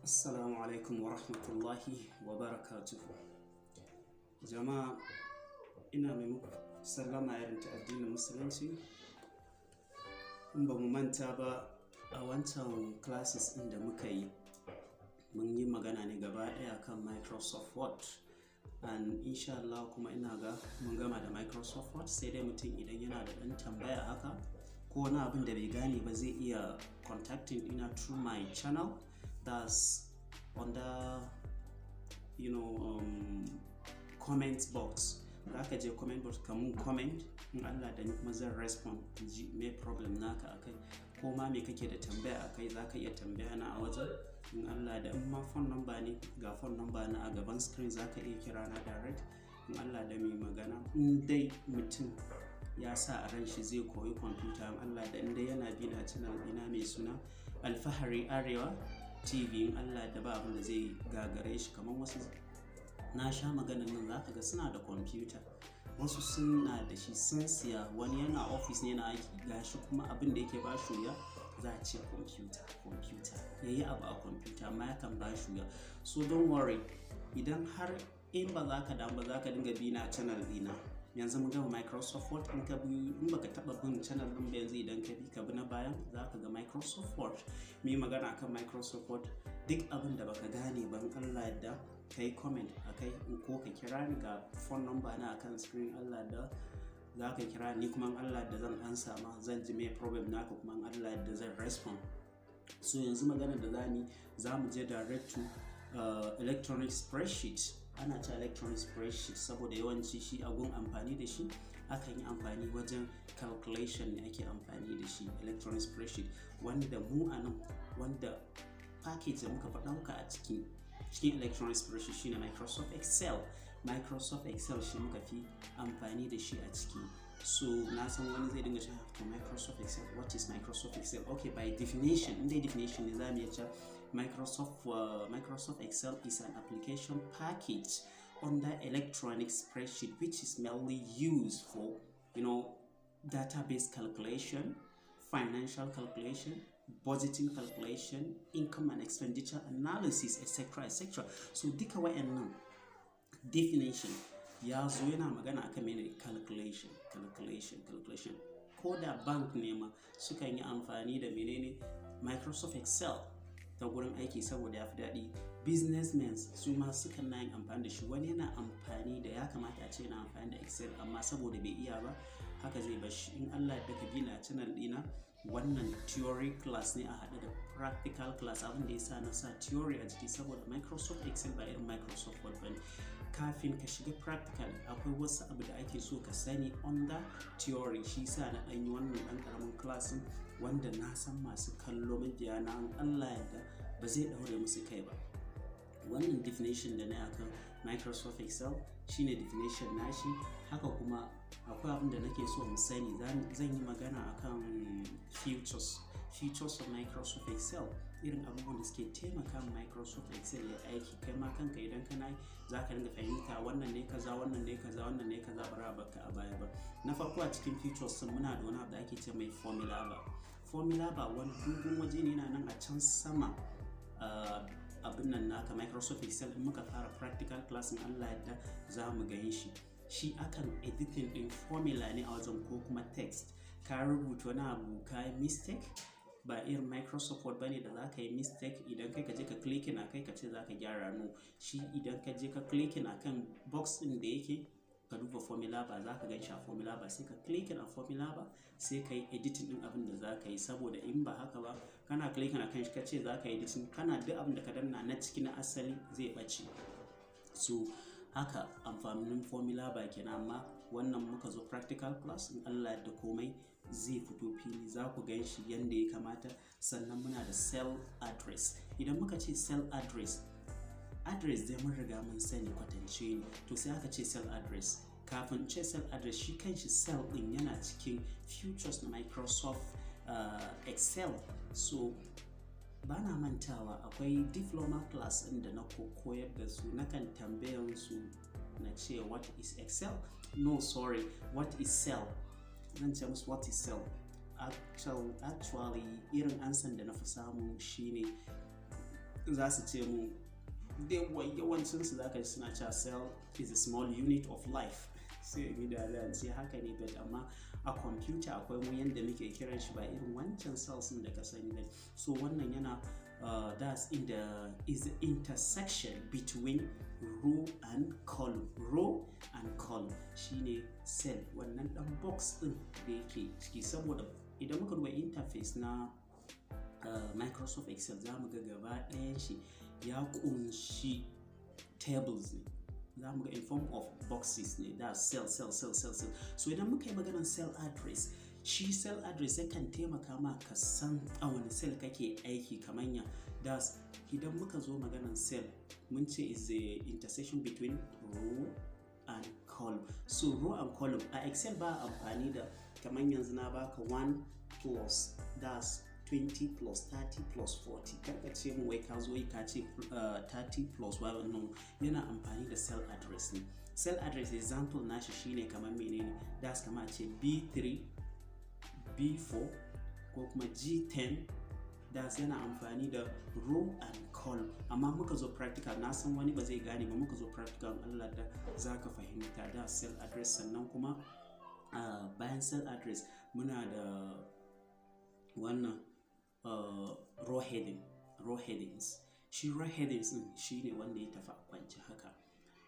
Assalamu alaikum wa rahmatullahi wa barakatuhu. Jama'a ina mai muku sallama irin ta addinin musulunci. In ba mu manta ba a wancan classes ɗin da muka yi mun yi magana ne gaba ɗaya kan Microsoft Word, and insha Allah kuma ina ga mun gama da Microsoft Word, sai dai mutum idan yana da ɗan tambaya haka ko wani abin da bai gane ba zai iya contacting ina through my channel. That's under comment box. Zaka je comment box ka mun comment, in Allah da ni kuma zan respond ji me problem naka akai, ko ma me kake da tambaya akai zaka iya tambaya na a wajen. In Allah da in ma phone number ne, ga phone number na a gaban screen, zaka iya kira na direct. In Allah da mai magana, in dai mutum ya sa a ran shi zai koyi kwamfuta, in Allah da in dai yana bi na channel ina mai suna Alfahari Arewa TV, in Allah da ba abin da zai gagare shi. Kamar wasu na sha maganin nan zaka ga suna da kwamfuta, wasu suna da shi sun siya, wani yana office ne na aiki gashi kuma abin da yake ba shi wuya za a ce kwamfuta yayi abu a kwamfuta amma yakan ba shi wuya. So don't worry, idan har in ba za ka damu ba za ka dinga bi na channel dina. Yanzu mun gama Microsoft Word, in baka taba bin channel din ba yanzu idan ka bi na bayan za ka ga Microsoft Word. Mu yi magana akan Microsoft Word, duk abin da baka gane ban Allah da kai comment akai, in ko ka kira ni ga phone number na akan screen. Allah da za ka kira ni kuma Allah da zan ansa ma, zan ji me problem naka kuma Allah da zan respond. So yanzu magana da za mu je direct to electronic spreadsheet. Ana ta electronic spreadsheet saboda yawanci shi agun amfani da shi akan yi amfani wajen calculation ne ake amfani da shi electronic spreadsheet, wanda mu a nan wanda package da muka ɗauka a cikin electronic spreadsheet shine Microsoft Excel. Microsoft Excel shi muka fi amfani da shi a ciki. So na san wani zai dinga cewa to Microsoft Excel, what is Microsoft Excel? Okay, by definition, in the definition ne zamu iya Microsoft Excel is an application package under electronic spreadsheet which is mainly used for database calculation, financial calculation, budgeting calculation, income and expenditure analysis, etc. So duka wayannan definition ya zo yana magana akan mene calculation. Ko da bank ne ma sukan yi amfani da menene Microsoft Excel ta gurin aiki saboda ya fi daɗi. Businessmen su ma sukan na yin amfani da shi. Wani yana amfani da, ya kamata a ce yana amfani da Excel amma saboda bai iya ba haka zai bar shi. In Allah da ka bi na channel ɗina, wannan theory class ne a haɗe da practical class. Abin da ya sa na sa theory a jiki saboda Microsoft Excel ba irin Microsoft Word bane. Kafin ka shiga practical akwai wasu abu da ake so ka sani under theory, shi sa na ɗan yi wannan ɗan ƙaramin class wanda na san masu kallo mabiya na Allah yadda ba zai ɗaure musu kai ba. Wannan definition da na akan Microsoft Excel shine definition nashi. Haka kuma akwai abin da nake so mu sani, zan yi magana akan features of Microsoft Excel, irin abubuwan da suke taimaka Microsoft Excel ya aiki. Kai ma kanka idan kana yi za ka dinga fahimta wannan ne kaza, wannan ne kaza, wannan ne kaza, bara baka a baya ba. Na farko a cikin features sun muna da wani abu da ake ce mai formula bar. Wani dogon waje ne na nan a can sama abin nan naka Microsoft Excel. In muka fara practical class in Allah yadda za mu gani shi akan editing din formula ne a wajen, ko kuma text. Ka rubuta wani abu ka yi mistake, ba irin Microsoft Word bane da za ka yi mistake idan kai ka je ka clicking a kai ka ce za ka gyara. No, shi idan ka je ka clicking a kan box din da yake ka duba formula bar, za ka gan shi a formula bar, sai ka clicking a formula bar sai ka yi editing din abin da za ka yi. Saboda in ba haka ba kana clicking a kan shi ka ce za ka yi editing, kana duk abin da ka danna na cikin asali zai ɓace. So haka amfanin formula bar kenan. Amma wannan muka zo practical class in Allah da komai zai fito fili, za ku gan shi yanda ya kamata. Sannan muna da cell address. Idan muka ce cell address dai mun riga mun sani kwatance ne, to sai aka ce cell address. Kafin ce cell address, shi kanshi cell din yana cikin features na Microsoft Excel. So bana mantawa akwai diploma class inda na koyar da su, nakan tambayan su na ce what is Excel? No, sorry, what is cell? Zan ce musu what is cell? Actually irin ansan da na fi samu shine za su ce mu yawancinsu za ka ji suna cewa cell is a small unit of life, sai yi da ce haka ne, but amma a computer akwai mu yanda muke kiran shi ba irin wancan cells da ka sani ba. So wannan yana that's is the intersection between row and column. Row and column shine cell, wannan dan box din da yake ciki, saboda idan muka duba interface na Microsoft Excel za mu ga gaba ɗayan shi ya kunshi tables ne, za mu ga in form of boxes ne, da cell. So idan muka yi maganar cell address, shi cell address yakan taimaka ma ka san a wani cell kake aiki. Kamar ya das idan muka zo maganar cell mun ce is the intersection between row and column. So row and column a Excel ba amfani da kamar yanzu na baka 1 plus das 20 plus 30 plus 40, karka ce mu wai ka zo ka ce 30 plus wannan yana amfani da cell address ne. Cell address example nashi shine kamar menene, das kamar ce B3 B4 ko kuma G10, das yana amfani da row and column. Amma muka zo practical, na san wani ba zai gane ba, muka zo practical Allah da zaka fahimta da cell address. Sannan kuma bayan cell address muna da wannan row headings. Shi row headings din shine wanda ya tafi a kwance haka,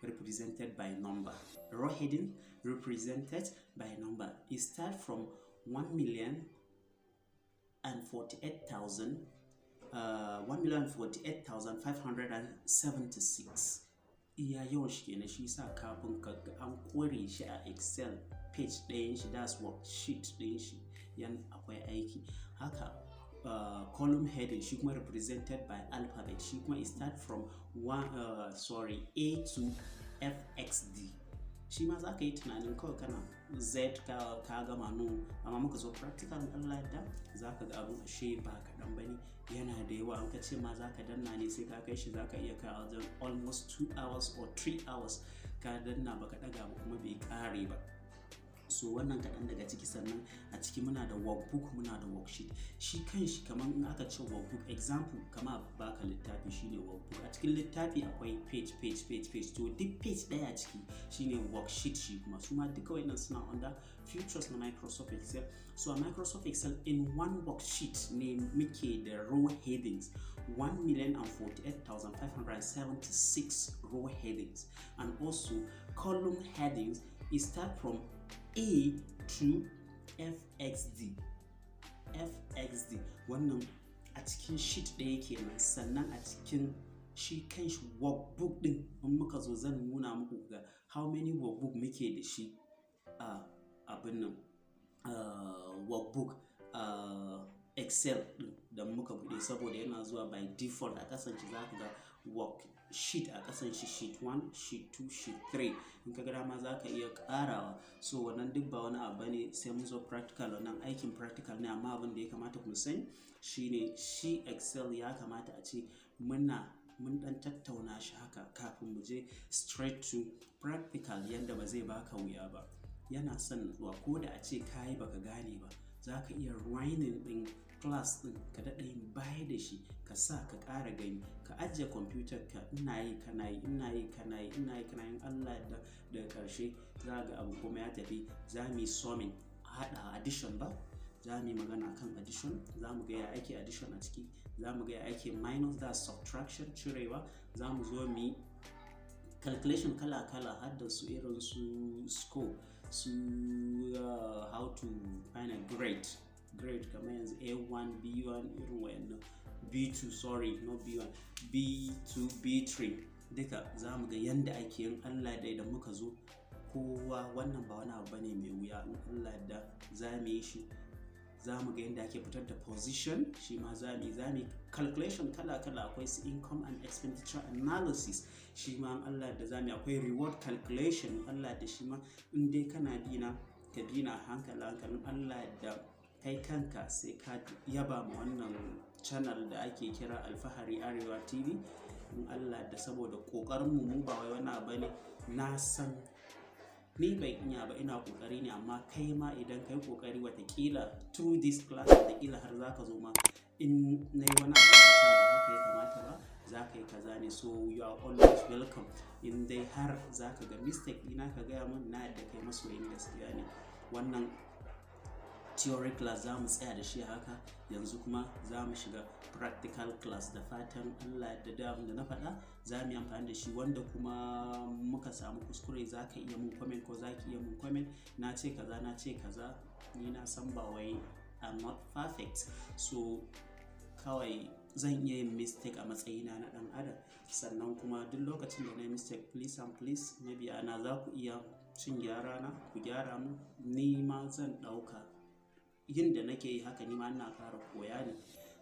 represented by number. Row heading represented by number. It start from 1,048,576. iya yawan shi kenan, shi sa kafin ka an kore shi a Excel page ɗayan shi, that's worksheet ɗayan shi, yan akwai aiki. Haka column heading shi kuma represented by alphabet, shi kuma it start from A to FXD. Shi ma za ka yi tunanin kawai kana Z ka gama no, amma muka zo practical Allah da za ka ga abin ashe ba kaɗan ba ne, yana da yawa. An ka ce ma za ka danna ne sai ka kai shi, za ka iya kai wajen almost 2 hours or 3 hours ka danna ba ka ɗaga ba kuma bai ƙare ba. So wannan kaɗan daga ciki. Sannan a ciki muna da workbook, muna da worksheet. Shi kanshi kamar in aka ce workbook, example kama baka littafi shine workbook. A cikin littafi akwai page. To duk page ɗaya ciki shine worksheet. Shi kuma su ma duka wannan suna under features na Microsoft Excel. So a Microsoft Excel in one worksheet ne muke da row headings 1,048,576 row headings, and also column headings is start from A to FXD. Wannan a cikin sheet ɗaya kenan. Sannan a cikin shi kanshi workbook din, in muka zo zan nuna muku ga how many workbook muke da shi a abin nan workbook Excel din da muka bude, saboda yana zuwa by default a kasan shi. Za ka ga worksheet a kasan shi, sheet 1 sheet 2 sheet 3, in ka ga dama za ka iya karawa. So wannan duk ba wani abu ne, sai mun zo practical. Wannan aikin practical ne, amma abin da ya kamata ku sani shine shi Excel ya kamata a ce mun dan tattauna shi haka kafin mu je straight to practical, yanda ba zai baka wuya ba. Yana son zuwa, ko da a ce kayi baka gane ba, za ka iya rewinding din class din ka daɗa yin baya da shi, ka sa ka ƙara gani, ka ajiye computer ka, ina yi kana yi Allah da ƙarshe za ga abu kuma ya tafi. Za mu yi summing, haɗa addition ba, za mu yi magana kan addition, za mu ga ya ake addition a ciki, za mu ga ya ake minus, da subtraction cirewa, za mu zo mu yi calculation kala-kala, har da su irin su score, su how to find a grade kamar yanzu A1 B1 irin wayannan, B2 sorry not B1 B2 B3 duka za mu ga yanda ake yin Allah da idan muka zo kowa. Wannan ba wani abu bane mai wuya, in Allah da za mu yi shi. Za mu ga yanda ake fitar da position, shi ma za mu yi calculation kala-kala. Akwai su income and expenditure analysis, shi ma Allah da za mu yi. Akwai reward calculation, Allah da shi ma in dai kana bina ka bina hankalin Allah da kai kanka sai ka yaba ma wannan channel da ake kira Alfahari Arewa TV, in Allah da saboda kokarin mu ba wai wani abu ne. Na san ni ban iya ba, ina kokari ne, amma kai ma idan kai kokari watakila through this class watakila har zaka zo ma in nayi wani abu da ba haka ya kamata ba za ka yi kaza ne. So you are always welcome. In dai har za ka ga mistake ɗina ka gaya min, na yadda kai masoyin gaskiya ne. Wannan theory class za mu tsaya da shi haka, yanzu kuma za mu shiga practical class. Da fatan Allah da na faɗa za mu yi amfani da shi, wanda kuma muka samu kuskure za ka iya mun comment ko za ki iya mun comment, na ce kaza, ni na san ba wai I'm not perfect, so kawai zan iya yin mistake a matsayina na ɗan adam. Sannan kuma duk lokacin da na yi mistake, please and please mabiyana za ku iya cin gyara na, ku gyara mu, ni ma zan ɗauka yin da nake yi haka, ni ma ina ƙara koya ne.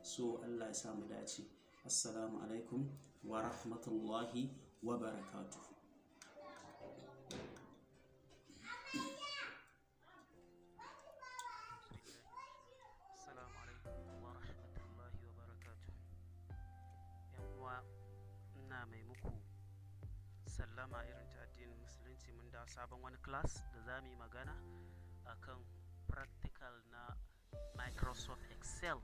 So Allah ya sa mu dace. Assalamu alaikum wa rahmatullahi wa barakatuh. Mai muku sallama irin ta addinin musulunci. Mun da sabon wani class da za mu yi magana akan practical na Microsoft Excel.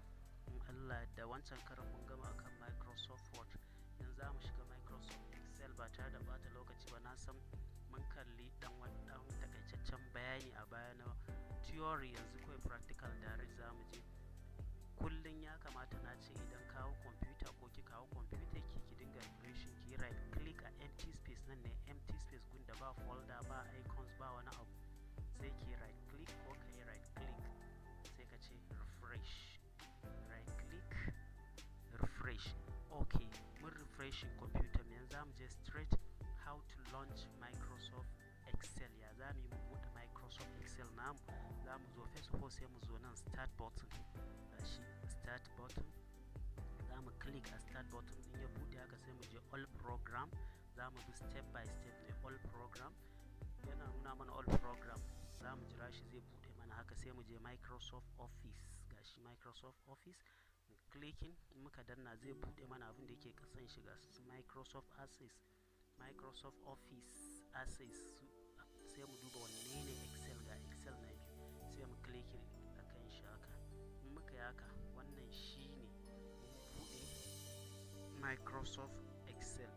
In Allah da wancan karin mun gama akan Microsoft Word, yanzu za mu shiga Microsoft Excel ba tare da bata lokaci ba. Na san mun kalli dan takaitaccen bayani a baya na theory, yanzu kawai practical direct za mu je. Kullum ya kamata na ce idan kawo computer ko ki kawo computer ki dinga refreshing, ki right click a empty space, nan ne empty space gunda ba folder ba icons ba wani abu, sai ki right click ko ka yi right click sai ka ce refresh, right click refresh. Okay, mun refreshing computer mu, yanzu za mu je straight how to launch Microsoft Excel. Ya za mu yi mu buɗe Microsoft Excel namu. Za mu zo first of all sai mu zo nan start button, shi start button, za mu click a start button. In ya buɗe haka sai mu je all program, za mu bi step by step ne all program. Yana nuna mana all program, za mu jira shi zai buɗe mana haka, sai mu je Microsoft Office, gashi Microsoft Office, clicking, in muka danna zai buɗe mana abin da yake kasan shi, ga Microsoft Access, Microsoft Office Access. Sai mu duba wanne ne Excel, ga Excel na biyu, sai mu clicking akan shi haka. In muka yi haka, wannan shine buɗe Microsoft Excel.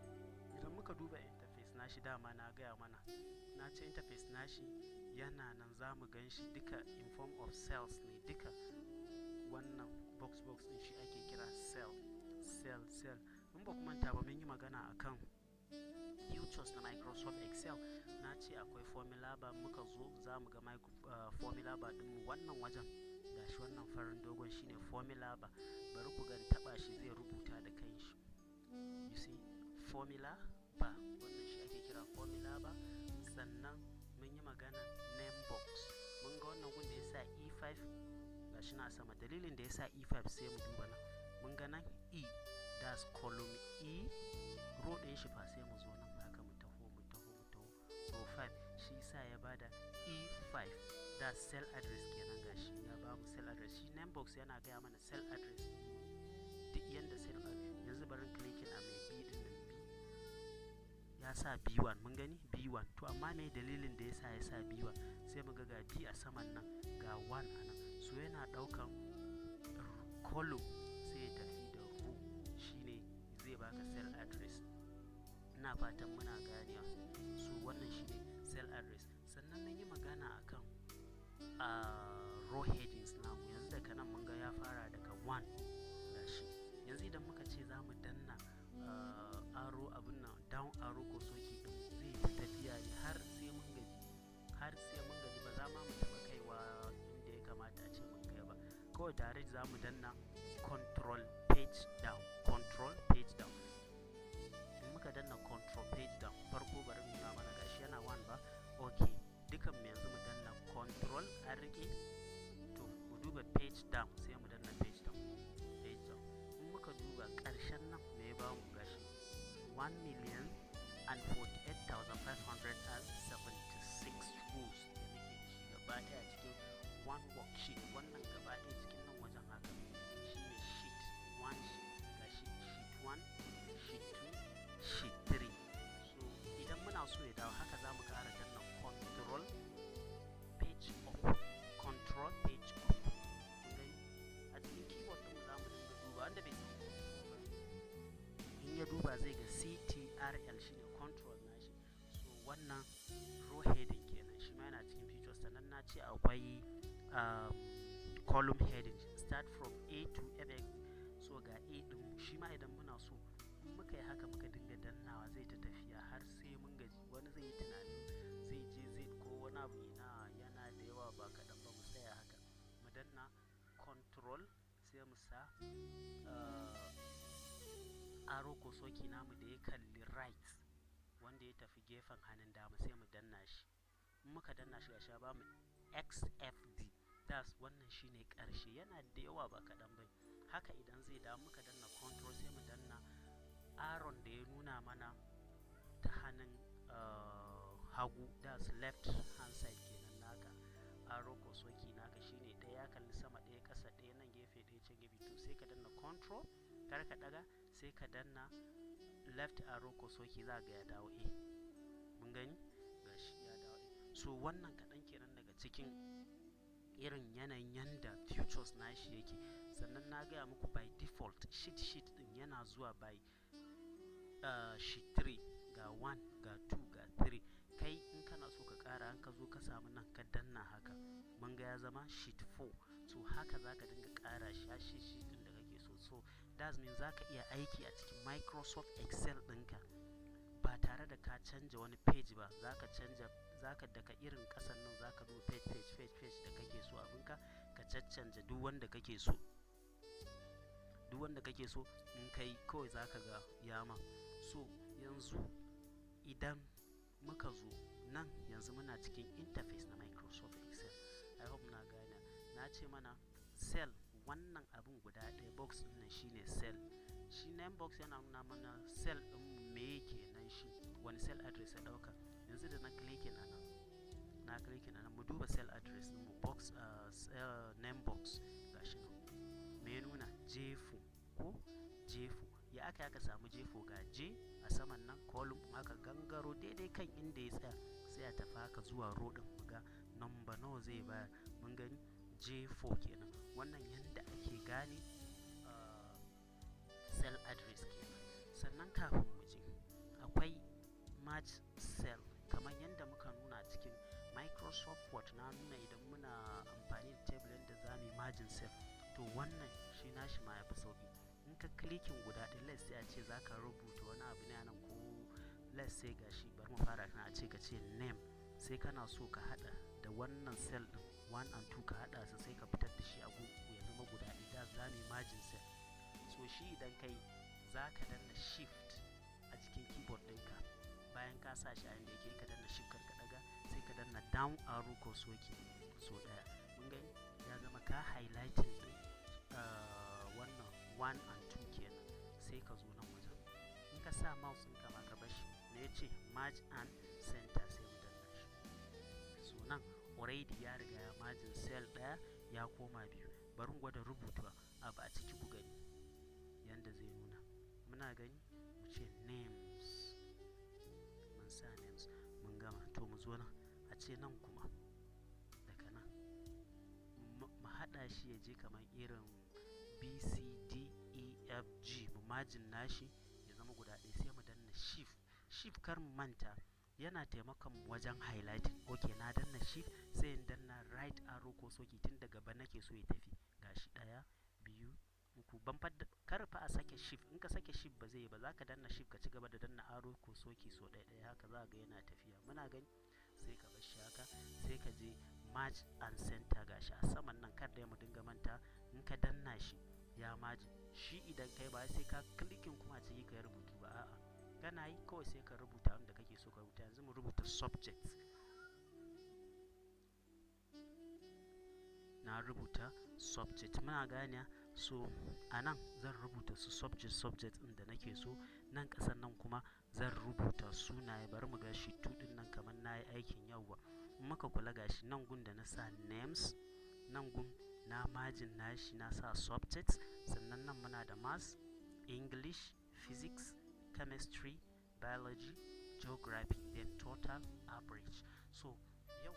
Idan muka duba interface nashi, dama na gaya mana, na ce interface nashi yana nan, za mu gan shi duka in form of cells ne duka. Wannan box din shi ake kira cell. In ba ku manta ba, mun yi magana akan features na Microsoft Excel. Na ce akwai formula bar, muka zo za mu ga formula bar ɗinmu wannan wajen, gashi wannan farin dogon shine formula bar. Bari ku ga taba shi zai rubuta da kanshi. You see, formula bar, wannan shi ake kira formula bar. Sannan mun yi magana name box, mun ga wannan gun da yasa E5 gashi na sama. Dalilin da yasa E5 sai mu duba nan, mun ga nan E, that's column E, row ɗin shi fa sai mu zo nan haka, mu taho row 5, shi yasa ya bada E5, that's cell address kenan. Gashi ya ba mu cell address. Shi name box yana gaya mana cell address, duk yanda cell address. Yanzu barin clicking a mai B din nan, B ya sa B1, mun gani B1. To amma me dalilin da yasa ya sa B1? Sai mu ga B a saman nan, ga 1 a nan, so yana daukan column sai ya tafi da row, shine zai baka cell address. Ina fatan muna ganewa. So wannan shine cell address. Sannan mun yi magana akan row headings namu. Yanzu daga nan mun ga ya fara daga 1 gashi. Yanzu idan muka ce za mu danna arrow abin nan, down arrow ko soki din, zai tafiya ne har sai mun gaji, ba za ma mu taba kaiwa inda ya kamata a ce mun kai ba. Kawai direct za mu danna control page down. In muka danna control page down, farko bari mu nuna mana gashi yana 1 ba. Okay, dukan mu yanzu mu danna control, an rike to mu duba page down, sai mu danna page down. In muka duba ƙarshen nan me ya bamu, gashi 1,048,576 rules da muke da shi gaba ɗaya cikin one worksheet. Wannan gaba ɗaya cikin nan wajen haka shine sheet 1, gashi sheet 1, sheet 2, sheet 3. So idan muna so ya dawo haka, za mu ƙara danna control ce akwai column heading start from A to FX, so ga A din shi ma idan muna so muka yi haka muka dinga dannawa zai ta tafiya har sai mun gaji. Wani zai yi tunanin zai je zai ko wani abu yana da yawa ba kaɗan ba. Mu tsaya haka mu danna control sai mu sa arrow ko soki namu da ya kalli right wanda ya tafi gefen hannun dama sai mu danna shi. In muka danna shi gashi ba mu XFD, das wannan shine ƙarshe, yana da yawa ba kaɗan ba. Haka idan zai dawo muka danna control sai mu danna arrow da ya nuna mana ta hannun hagu, das left hand side kenan naka. Arrow ko soki naka shine ɗaya ya kalli sama, ɗaya ƙasa, ɗaya nan gefe, ɗaya can gefe. To sai ka danna control kar ka ɗaga, sai ka danna left arrow ko soki za ga ya dawo A. Mun gani gashi ya dawo A. So wannan kaɗan kenan daga cikin irin yanayin yanda features nashi yake. Sannan na gaya muku by default sheet din yana zuwa by sheet 3 ga 1 ga 2 ga 3. Kai in kana so ka ƙara an ka zo ka samu nan ka danna haka mun ga ya zama sheet 4. So haka zaka dinga ƙara shi sheet din da kake so. So that means zaka iya aiki a cikin Microsoft Excel ɗinka ba tare da ka canja wani page ba. Zaka daga irin ƙasan nan zaka zo page da kake so abinka ka caccanja duk wanda kake so. In kai kawai zaka ga yama. So yanzu idan muka zo nan yanzu muna cikin interface na Microsoft Excel. I hope na gane. Na ce mana cell, wannan abun guda ɗaya box ɗin nan shine cell. Shi name box yana nuna mana cell ɗin me yake nan, shi wani cell address ya ɗauka. Yanzu da na clicking anan mu duba cell address ɗin mu box name box gashi nan me nuna J4 ko J4. Ya aka samu J4 ga J a saman nan column, aka gangaro daidai kan inda ya tsaya sai a tafi haka zuwa row din mu ga number nawa zai bayar. Mun gani J4 kenan. Wannan yanda ake gane cell address kenan. Sannan kafin mu je akwai match cell kamar yanda muka nuna cikin Microsoft Word. Na nuna idan muna amfani da table yanda za mu yi margin cell, to wannan shi nashi ma ya fi sauki. In ka clicking guda ɗaya, let's say a ce za ka rubuta wani abu ne nan, ko let's say gashi bari mu fara kana a ce ka ce name, sai kana so ka hada da wannan cell din 1 and 2 ka hada su sai ka fitar da shi a ya zama guda ɗaya. Da za mu yi margin cell. So shi idan kai za ka danna shift a cikin keyboard ɗinka, bayan ka sa shi a inda yake ka danna shift kar ka daga, sai ka danna down arrow ko soki so ɗaya. Mun gani ya zama ka highlighting din wannan 1 and 2 kenan. Sai ka zo nan wajen, in ka sa mouse ɗinka ma ka bashi me yace merge and center, sai mu danna shi. So nan already ya riga ya margin cell ɗaya ya koma biyu. Bari gwada rubuta abu a ciki ku gani yanda zai nuna. Muna gani mu ce names, mun sa names mun gama. To mu zo nan a ce nan kuma daga nan mu haɗa shi ya je kamar irin BCDEFG, mu margin nashi ya zama guda ɗaya. Sai mu danna shift kar mu manta yana taimakon mu wajen highlighting. Okay, na danna shift sai in danna right arrow ko soki tun daga gaba nake so ya tafi. Gashi 1 2 3 ban fadda kar fa a sake shift. In ka sake shift ba zai yi ba, za ka danna shift ka ci gaba da danna arrow ko soki so ɗaya haka za ga yana tafiya. Muna gani sai ka bar shi haka, sai ka je match and center gashi a saman nan. Kar da mu dinga manta in ka danna shi ya maji shi. Idan kai ba sai ka clicking kuma ciki ka rubutu ba, a'a kana yi kawai sai ka rubuta wanda kake so ka rubuta. Yanzu mu rubuta subject. Na rubuta subject, muna gane. So a nan zan rubuta su subject ɗin da nake so. Nan ƙasan nan kuma zan rubuta sunaye. Bari mu ga shi 2 ɗin nan kamar na yi aikin yawwa. In muka kula gashi nan gun da na sa names, nan gun na margin nashi na sa subjects. Sannan nan muna da maths, English, physics, chemistry, biology, geography, then total, average. So yau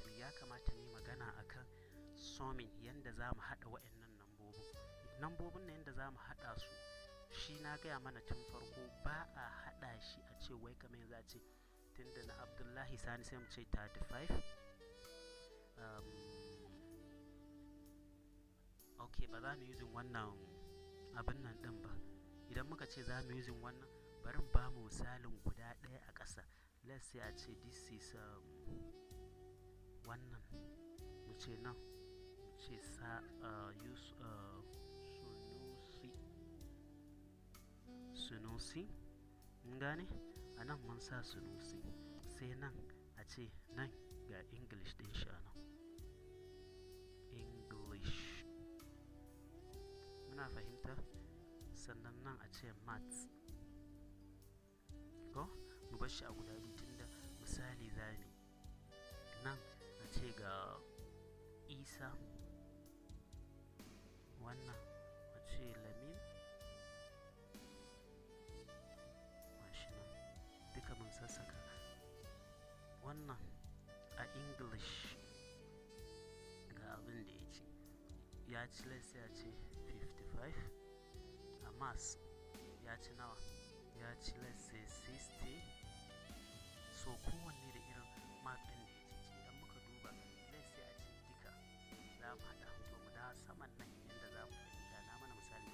me ya kamata mu magana akan summing, yanda za mu haɗa waɗannan nambobin na yanda za mu haɗa su. Shi na gaya mana tun farko ba a haɗa shi a ce wai kamar yanzu a ce tunda na Abdullahi Sani sai mu ce 35 ok, ba za mu using wannan abin nan din ba. Idan muka ce za mu using wannan, bari mu ba mu misalin guda ɗaya a ƙasa. Let's say a ce this is wannan, mu ce nan, mu ce use sunusi, mun gane? A nan mun sa sunusi, sai nan a ce nan ga English din shi a nan, English, muna fahimta? Sannan nan a ce maths, ko mu bar shi a guda biyu tunda misali zami. Nan a ce ga Isa, wannan a ce Lamin, gashi nan duka mun sassaka. Wannan a English ga abin da ya ci let's say a ce 55. A maths ya ci nawa? Ya ci let's say 60. So kowanne da irin mark ɗin da ya ci. Idan muka duba let's say a ce duka za mu haɗa, to mu da saman nan yadda za mu fahimta. Na mana misali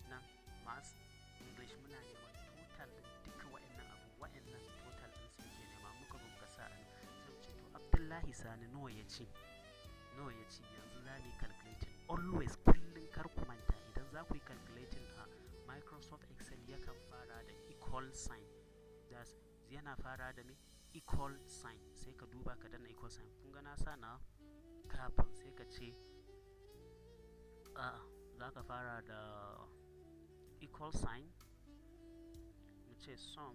nan maths, English, muna neman total ɗin duka wa'annan abu, wa'annan total ɗin su ke nema. Muka zo muka sa an sai mu ce to Abdullahi Sani nawa ya ci? Nawa ya ci? Yanzu za mu yi calculating. Always kullum kar ku manta idan za ku yi calculating a Microsoft Excel yakan fara da equal sign. That's yana fara da me? Equal sign. Sai ka duba ka danna equal sign. Kun ga na sa na kafin sai ka ce za ka fara da equal sign, mu ce sum.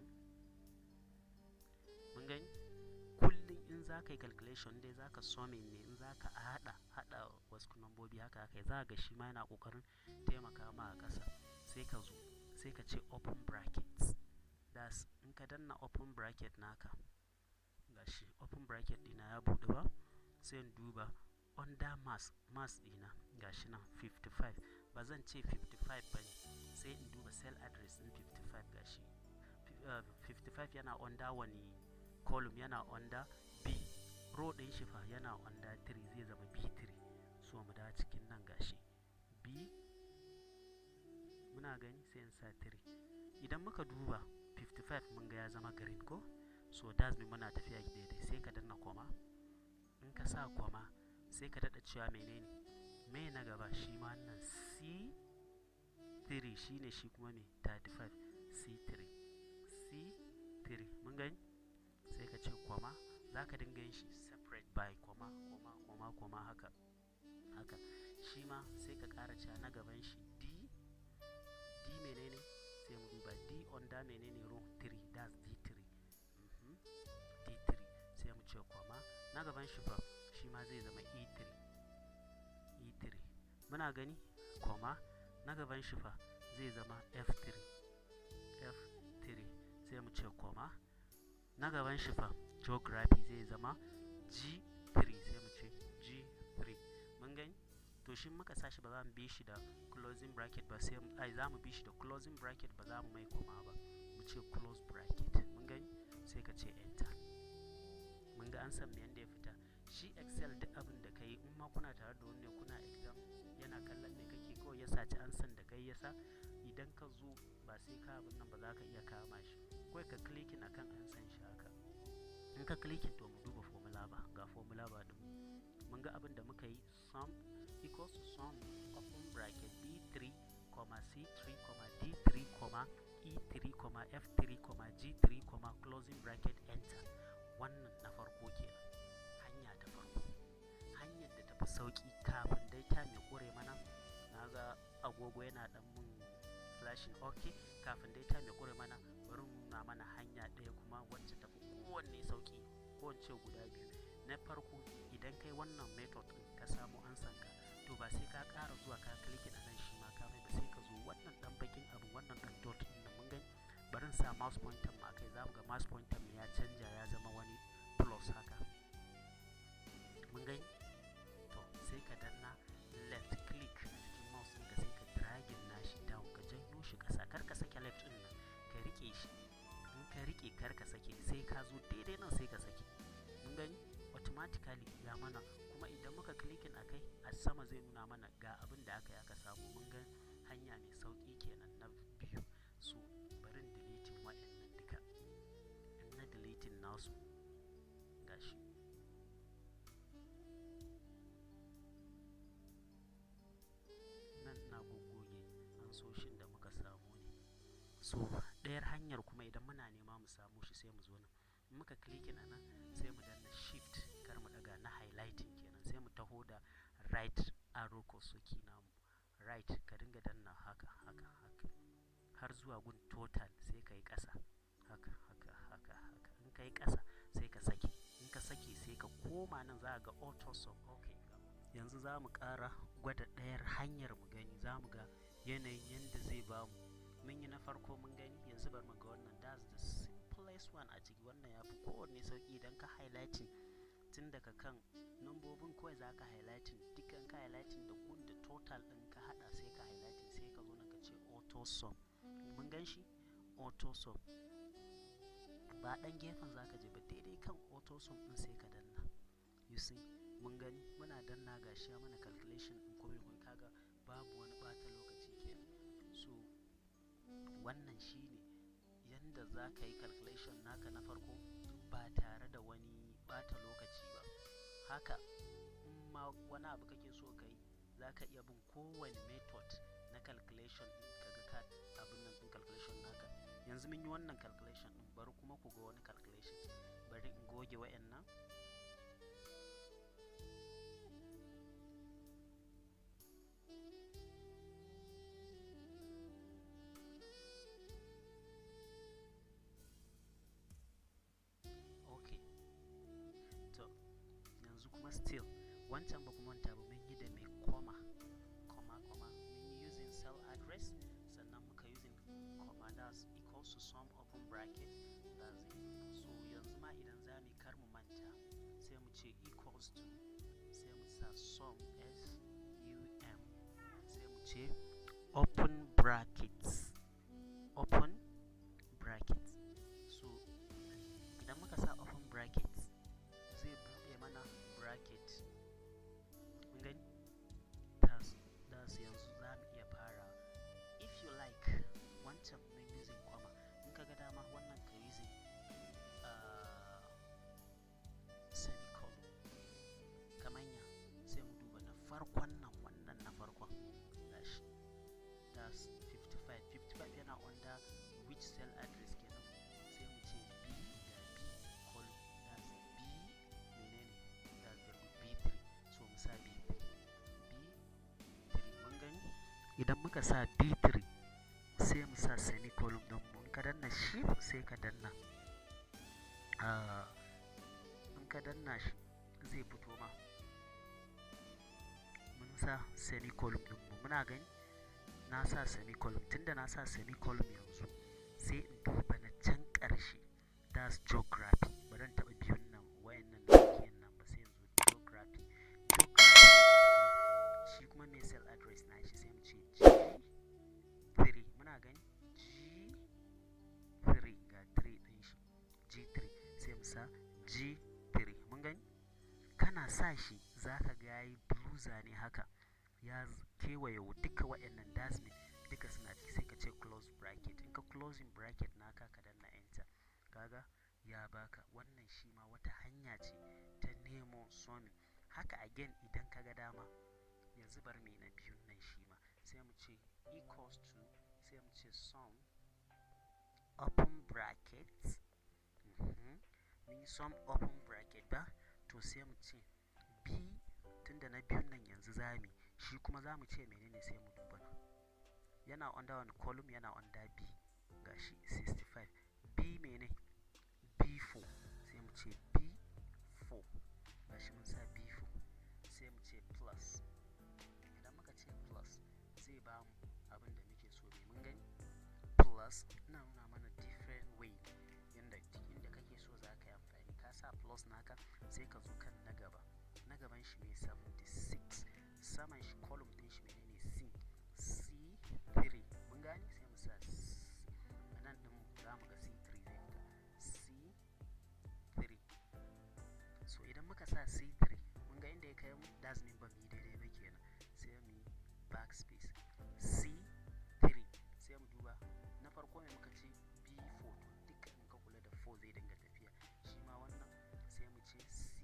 Mun gani? Kullum in za ka yi calculation dai za ka summing ne, in za ka haɗa wasu nambobi haka kai za ga shi ma yana ƙoƙarin taimaka ma a ƙasa. Sai ka zo sai ka ce open brackets. Das in ka danna open bracket naka, gashi open bracket ɗina ya buɗe ba, sai in duba under mass ɗina gashi nan 55. Ba zan ce 55 ba ne, sai in duba cell address ɗin 55 gashi 55 yana under wani column, yana under B. Row ɗin shi fa yana under 3, zai zama B3. So mu da cikin nan gashi B, muna gani sai in sa 3. Idan muka duba 55 mun ga ya zama green ko? So that's me muna tafiya daidai. Sai ka danna comma. In ka sa comma sai ka daɗa cewa menene? Me na gaba shi ma wannan C3 shine shi kuma me 35 C3 C3. Mun gani? Sai ka ce comma, za ka dinga yin shi separate by comma haka shi ma sai ka ƙara cewa na gaban shi D menene? Sai mu duba D under menene row 3, that's D3. D3 sai mu ce comma, na gaban shi fa shi ma zai zama E3. Muna gani? Comma, na gaban shi fa zai zama F3 sai mu ce comma, na gaban shi fa geography zai zama G3 sai mu ce G3. Mun gani? To shi muka sashi ba za mu bi shi da closing bracket ba, sai za mu bi shi da closing bracket, ba za mu mai comma ba, mu ce close bracket. Mun gani? Sai ka ce enter. Mun ga an san me yanda ya fita. Shi Excel duk abin da ka yi, in ma kuna tare da wani kuna exam yana kallon me kake, kawai ya saci an san da kai yasa, idan ka zo ba sai ka abin nan ba za ka iya kama shi, kawai ka clicking akan an san shi haka. In ka clicking to mu duba formula ba, ga formula ba din mun ga abin da muka yi, sum equals to sum open bracket B3, C3, D3, E3, F3, G3, closing bracket enter. Wannan na farko kenan, hanya ta farko, hanyar da tafi sauki kafin dai ta mai kore mana. Na ga agogo yana dan mun flashing. Okay, kafin dai ta mai kore mana, bari nuna mana hanya ɗaya kuma wacce tafi kowanne sauki, ko wacce guda biyu. Na farko, idan kai wannan method ɗin ka samu ansan ka, to ba sai ka ƙara zuwa ka clicking a nan shi ma ka mai ba, sai ka zo wannan ɗan bakin abu, wannan ɗan dot ɗin nan. Mun gani? Bari sa mouse pointer ma kai, za mu ga mouse pointer mu ya canja ya zama wani plus haka. Mun gani? To sai ka danna left click cikin mouse ɗinka, sai ka dragging nashi down, ka janyo shi ƙasa, kar ka sake left ɗin nan, ka riƙe shi. In ka riƙe kar ka sake, sai ka zo daidai nan sai ka sake. Mun gani? Automatically ya mana. Kuma idan muka clicking akai a sama zai nuna mana ga abin da aka samu. Mun ga hanya mai sauƙi kenan na biyu. So bari in deleting waɗannan duka. In na deleting nasu gashi. Nan na goggoge ansoshin da muka samu ne. So ɗayar hanyar kuma idan muna nema mu samu shi sai mu zo nan. In muka clicking a nan sai mu danna shift, kar mu daga na highlighting kenan, sai mu taho da right arrow ko soki namu. Right ka dinga danna haka har zuwa gun total, sai ka yi ƙasa haka. In ka yi ƙasa sai ka sake. In ka sake sai ka koma nan za ga auto sum. Okay, yanzu za mu ƙara gwada ɗayar hanyar mu gani. Za mu ga yanayin yanda zai bamu. Mun yi na farko mun gani, yanzu bari mu ga wannan. That's the simplest one a ciki. Wannan ya fi kowanne sauƙi. Idan ka highlighting tun daga kan nambobin kawai za ka highlighting, dukkan ka highlighting da gun da total ɗin ka haɗa, sai ka highlighting, sai ka zo nan ka ce auto sum. Mun gan shi auto sum, ba ɗan gefen za ka je ba, daidai kan auto sum ɗin sai ka danna. You see, mun gani muna danna gashi ya mana calculation ɗin komai kun kaga babu wani ɓata lokaci kenan. So wannan shine yanda za ka yi calculation naka na farko ba tare da wani ɓata lokaci ba. Haka in ma wani abu kake so ka yi, za ka iya bin kowane method na calculation ɗin kaga ka abin nan ɗin calculation naka. Yanzu mun yi wannan calculation ɗin, bari kuma ku ga wani calculation. Bari in goge wayannan. Okay, to yanzu kuma still wancan ba kuma wanta ba, mun yi da mai comma. Mun yi using cell address, sannan muka using comma, that's equals to sum open bracket, that's it. So yanzu ma idan za mu kar mu manta, sai mu ce equals to, sai mu sa sum sum, sai mu ce open brackets. So idan muka sa open brackets zai buɗe mana bracket. Mun gani? Das yanzu za mu iya fara. If you like, wancan mun using comma. In ka ga dama wannan ka using semicolon. Kamanya sai mu duba na farkon nan, wannan na farkon gashi. Das 55 yana under which cell address kenan? Sai mu ce B ga B column. Das B menene? Das da B3. So mu sa B3. Mun gani? Idan muka sa B3 sai mu sa semicolon din mu. In ka danna shift sai ka danna. In ka danna shi zai fito ma. Mun sa semicolon din mu. Muna gani? Na sa semicolon. Tunda na sa semicolon yanzu sai in duba na can ƙarshe. That's geography. Bari in taɓa biyun nan, wayannan da suke nan ba, sai yanzu geography. Shi kuma mai cell address na shi sai mu ce G3. Muna gani? G3 ga 3 ɗin shi. G3 sai mu sa G3. Mun gani? Kana sa shi za ka ga yayi blue zane haka. Ya kewaye duka waɗannan dasmin duka suna ciki, sai ka ce close bracket. In ka closing bracket naka ka danna enter, kaga ya baka. Wannan shi ma wata hanya ce ta nemo summing. Haka again idan ka ga dama, yanzu bar mai na biyun nan shi ma sai mu ce equals to, sai mu ce sum open bracket. Mun yi sum open bracket ba, to sai mu ce B, tunda na biyun nan yanzu zami, shi kuma za mu ce menene, sai mu duba nan. Yana under one column, yana under B gashi 65. B mene? B4. Sai mu ce B4 gashi mun sa B4. Sai mu ce plus. Idan muka ce plus zai ba mu abin da muke so ne. Mun gani? Plus ina nuna mana different way inda kake so za ka yi amfani. Ka sa plus naka sai ka zo kan na gaba. Na gaban shi ne 76. Saman shi column din shi menene? C3. Mun gani? Sai mu sa nan din za mu ga C3 zai fita. C3. So idan muka sa C3 mun ga inda ya kai mu, dasmin ba mu yi daidai ba kenan. sai mu yi backspace. C3 sai mu duba na farko mai muka ce B4, duka in ka kula da 4 zai dinga tafiya. Shi ma wannan sai mu ce C4,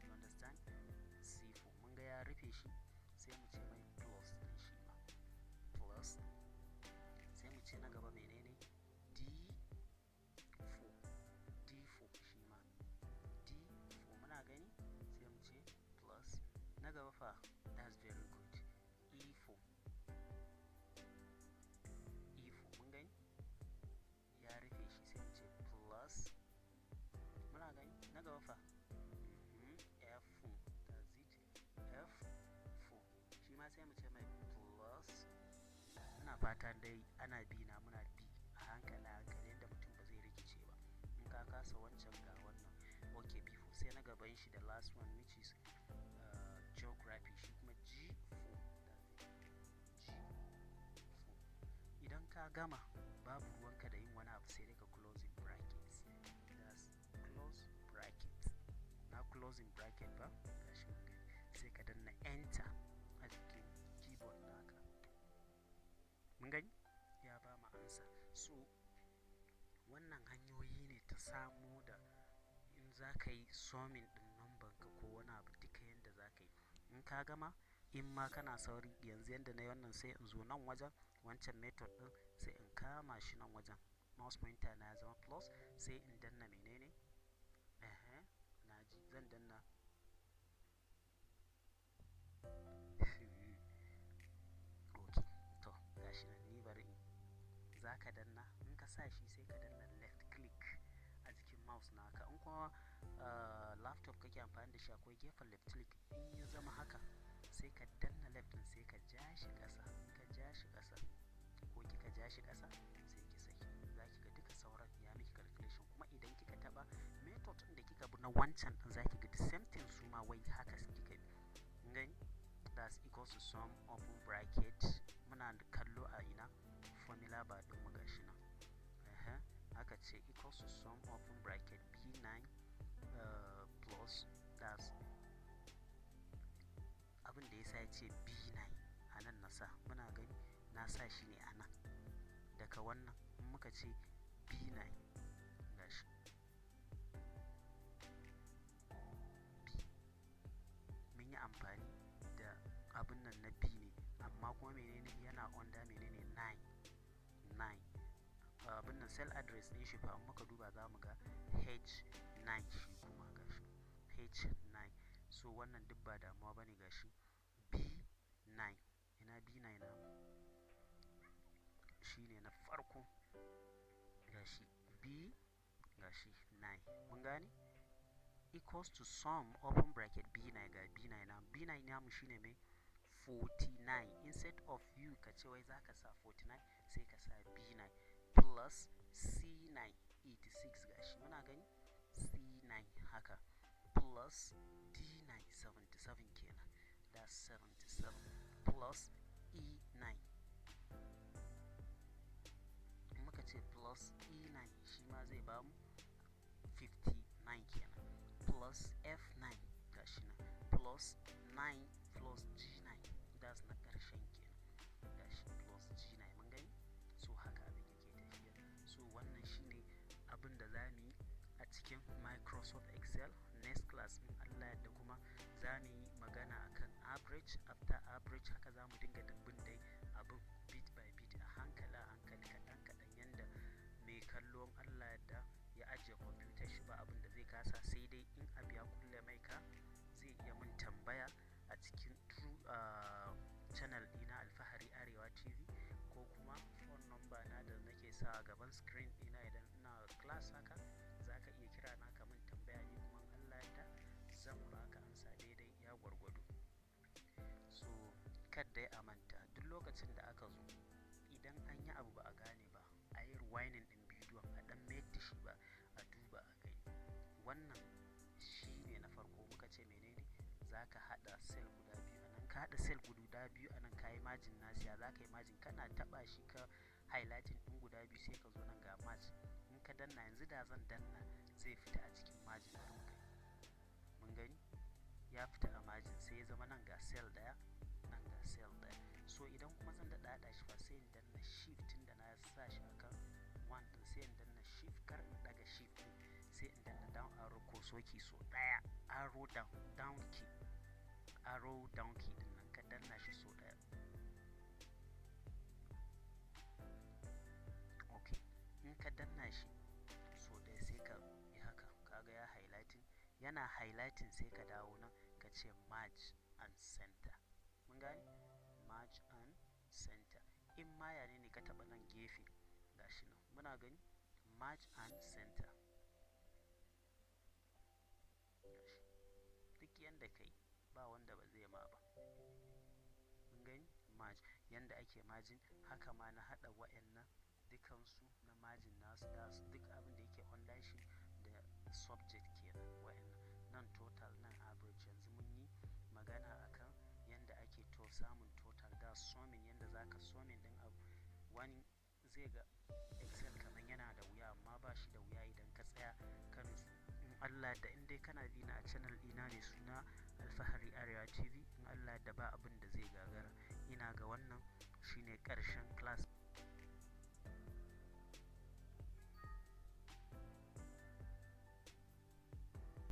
you understand? C4 mun ga ya rufe shi, sai mu ce mai plus din shi ma plus, sai mu ce na gaba menene D4 shi ma D4 muna gani, sai mu ce plus na gaba fa, that's very good, E4 mun gani ya rufe shi, sai mu ce plus muna gani na gaba fa F4, that's it, F4 shi ma sai mu ce mai plus. Ina fata dai ana bi na muna bi a hankali yadda mutum ba zai rikice ba. In ka kasa wancan ga wannan, okay, B4 sai na gaban shi da last one which is geography, shi kuma G4, idan ka gama babu ruwanka da yin wani abu sai dai ka closing brackets, that's close bracket. Na closing bracket ba, gashi mun gani, sai ka danna enter a jikin keyboard naka. Mun gani ya ba mu ansa. So wannan hanyoyi ne ta samo da in za ka yi summing din number ka ko wani abu, duka yanda za ka yi. In ka gama, in ma kana sauri, yanzu yanda na yi wannan sai in zo nan wajen wancan method din, sai in kama shi nan wajen, mouse pointer na ya zama plus, sai in danna menene naji zan danna okay, to gashi nan ni bari za ka danna, in ka sa shi sai ka danna left click a jikin mouse naka. In kuma laptop kake amfani da shi akwai gefen left click, in ya zama haka sai ka danna left din sai ka ja shi ƙasa, ka ja shi ƙasa ko kika ja shi ƙasa sai ki saki, za ki ga duka sauran ya miki calculation. Kuma idan kika taba method din da kika bi na wancan din za ki ga the same thing su ma wai haka kika bi. Gani that's equals to sum open bracket, muna da kallo a ina formula bar din mu gashi nan, aka ce equals to sum open bracket B9 plus, that's abin da yasa ya ce B9 a nan na sa, muna gani na sa shi ne a nan, daga wannan in muka ce B9 gashi mun yi amfani da abin nan na B ne, amma kuma menene yana under menene 9 abin nan cell address din shi fa in muka duba za mu ga H9 shi kuma gashi H9. So wannan duk ba damuwa bane, gashi B9, ina B9 na shine na farko, gashi B gashi 9, mun gane equals to sum open bracket B9 ga B9 na, B9 namu shine mai 49, instead of you ka ce wai zaka sa 49 sai ka sa B9 plus C9 86, gashi muna gani C9 haka plus D9 77 kenan, that's 77 plus E9, muka ce plus E9 shi ma zai bamu 59 kenan plus F9 gashi nan plus 9 plus G9, that's na ƙarshen kenan gashi plus G9, mun gani. So haka abin yake tafiya. So wannan shine abin da za mu yi a cikin Microsoft Excel. Next class in Allah yadda kuma za mu yi magana akan average, after average, haka za mu dinga dubbin dai abin bit by bit, a hankali kaɗan yanda mai kallon Allah yadda ya ajiye kwamfutar shi ba abin da zai kasa, sai dai in abu ya kulle mai ka zai iya mun tambaya a cikin true channel ɗina Alfahari Arewa TV, ko kuma phone number na da nake sa a gaban screen ɗina idan ina class haka, za ka iya kira na ka mun tambaya, ni kuma Allah yadda zan baka ansa daidai ya gwargwado. So kadda ya manta duk lokacin da aka zo idan an yi abu ba a gane ba, a yi rewinding ɗin bidiyon a ɗan mayar da shi ba, a duba a gani. Wannan shi ne na farko, muka ce menene za ka haɗa cell guda biyu a nan, ka haɗa cell guda biyu a nan, ka yi margin nasiya, za ka yi margin kana taɓa shi ka highlighting ɗin guda biyu sai ka zo nan ga margin, in ka danna yanzu da zan danna zai fita a cikin margin ɗin kai, mun gani ya fita a margin, sai sai ya zama nan ga cell ɗaya nan ga cell ɗaya. So idan kuma zan daɗa haɗa shi fa sai in danna shift tunda na sa shi akan 1 din, sai in danna shift, kar in daga shift din, sai in danna down arrow ko soki so ɗaya, arrow down key din nan ka danna shi so ɗaya. Okay, in ka danna shi so ɗaya sai ka yi haka, kaga ya highlighting, yana highlighting sai ka dawo nan ka ce merge and center. Mun gane? Merge and center. In ma yane ne ka taɓa nan gefe gashi nan muna gani merge and center. Gashi duk yanda kai ba wanda ba zai ma ba. Mun gani merge, yanda ake margin haka ma na haɗa wa'annan dukansu na margin nasu da duk abin da yake under shi da subject kenan wa'annan. Nan total nan average. Yanzu mun yi magana akan yanda ake samun total da summing, yanda zaka summing din abu. Wani zai ga Excel kamar yana da wuya, amma ba shi da wuya idan ka tsaya kan in Allah da, in dai kana bi na a channel ɗina ne suna Alfahari Arewa TV, in Allah da ba abin da zai gagara. Ina ga wannan shine ƙarshen class